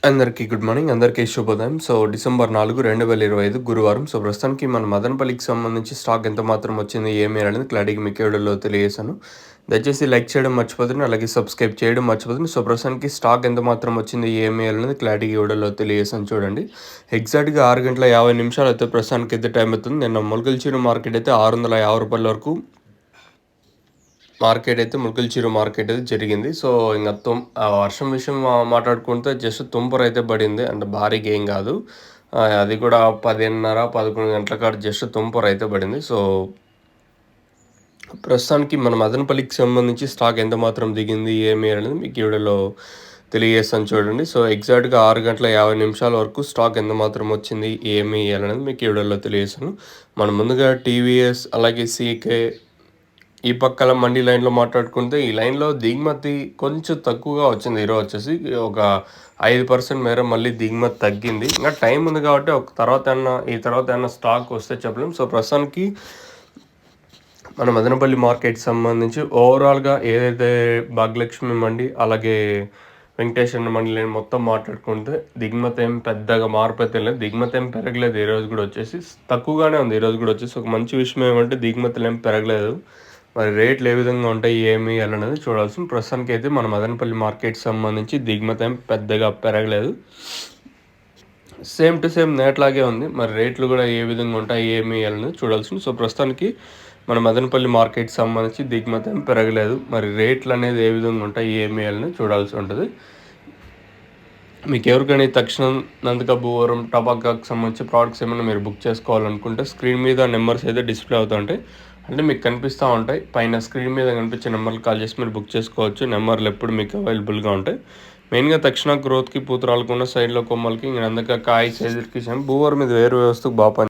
అందరికీ good morning. అందరికీ శుభోదయం. సో, డిసెంబర్ 4, 2025 గురువారం. సో, ప్రస్తుతానికి మన మదనపల్లికి సంబంధించి స్టాక్ ఎంత మాత్రం వచ్చింది, ఏమి అనేది క్లారిటీగా మీకు వీడియోలో తెలియజేశాను. దయచేసి లైక్ చేయడం మర్చిపోతుంది, అలాగే సబ్స్క్రైబ్ చేయడం మర్చిపోతుంది. సో, ప్రస్తుతానికి స్టాక్ ఎంత మాత్రం వచ్చింది, ఏమి అనేది క్లారిటీగా వీడియోలో తెలియజేశాను చూడండి. ఎగ్జాక్ట్గా 6:50 అయితే ప్రస్తుతానికి అయితే టైం అవుతుంది. నిన్న మొలకల్చూరు మార్కెట్ అయితే ₹650 వరకు ములకల్చూరు మార్కెట్ అయితే జరిగింది. సో, ఇంక వర్షం విషయం మాట్లాడుకుంటే జస్ట్ తుంపర అయితే పడింది. అంటే భారీగా ఏం కాదు. అది కూడా 10:30, 11 గంటల కాడ జస్ట్ తుంపర అయితే పడింది. సో, ప్రస్తుతానికి మన మదనపల్లికి సంబంధించి స్టాక్ ఎంత మాత్రం దిగింది, ఏమి అనేది మీకు వీడియోలో తెలియజేస్తాను చూడండి. సో, ఎగ్జాక్ట్గా 6:50 వరకు స్టాక్ ఎంత మాత్రం వచ్చింది, ఏమి అనేది మీకు వీడియోలో తెలియజేస్తాను. మనం ముందుగా టీవీఎస్ అలాగే సీకే ఈ పక్కల మండి లైన్లో మాట్లాడుకుంటే ఈ లైన్లో దిగుమతి కొంచెం తక్కువగా వచ్చింది. ఈరోజు వచ్చేసి ఒక 5% మేర మళ్ళీ దిగుమతి తగ్గింది. ఇంకా టైం ఉంది కాబట్టి ఈ తర్వాత ఏమన్నా స్టాక్ వస్తే చెప్పలేం. సో, ప్రస్తుతానికి మన మదనపల్లి మార్కెట్ సంబంధించి ఓవరాల్గా ఏదైతే భాగ్యలక్ష్మి మండి అలాగే వెంకటేశ్వర మండి లైన్ మొత్తం మాట్లాడుకుంటే దిగుమతి ఏం పెద్దగా మార్పు అయితే లేదు. దిగుమతి ఏం పెరగలేదు. ఈరోజు కూడా వచ్చేసి తక్కువగానే ఉంది. ఈరోజు కూడా వచ్చేసి ఒక మంచి విషయం ఏమంటే దిగుమతులు ఏం పెరగలేదు. మరి రేట్లు ఏ విధంగా ఉంటాయి, ఏమి అనేది చూడాల్సిన. ప్రస్తుతానికి అయితే మన మదనపల్లి మార్కెట్ సంబంధించి దిగుమతి ఏం పెద్దగా పెరగలేదు. సేమ్ టు సేమ్ నేట్లాగే ఉంది. మరి రేట్లు కూడా ఏ విధంగా ఉంటాయి, ఏమి అనేది చూడాల్సింది. సో, ప్రస్తుతానికి మన మదనపల్లి మార్కెట్ సంబంధించి దిగుమతి ఏం పెరగలేదు. మరి రేట్లు అనేది ఏ విధంగా ఉంటాయి, ఏమి అనేది చూడాల్సి ఉంటుంది. మీకు ఎవరికైనా తక్షణం నందకభూవరం టబాకాకు సంబంధించి ప్రోడక్ట్స్ ఏమైనా మీరు బుక్ చేసుకోవాలనుకుంటే స్క్రీన్ మీద నెంబర్స్ అయితే డిస్ప్లే అవుతూ ఉంటాయి. అంటే మీకు కనిపిస్తూ ఉంటాయి. పైన స్క్రీన్ మీద కనిపించే నెంబర్లు కాల్ చేసి మీరు బుక్ చేసుకోవచ్చు. నెంబర్లు ఎప్పుడు మీకు అవైలబుల్గా ఉంటాయి. మెయిన్గా తక్షణ గ్రోత్కి పూత రాలకుండా సైడ్లో కొమ్మలకి ఇంకా అందుకే కాయ సైజుకి భూవరం మీద వేరు వ్యవస్థకు బాగా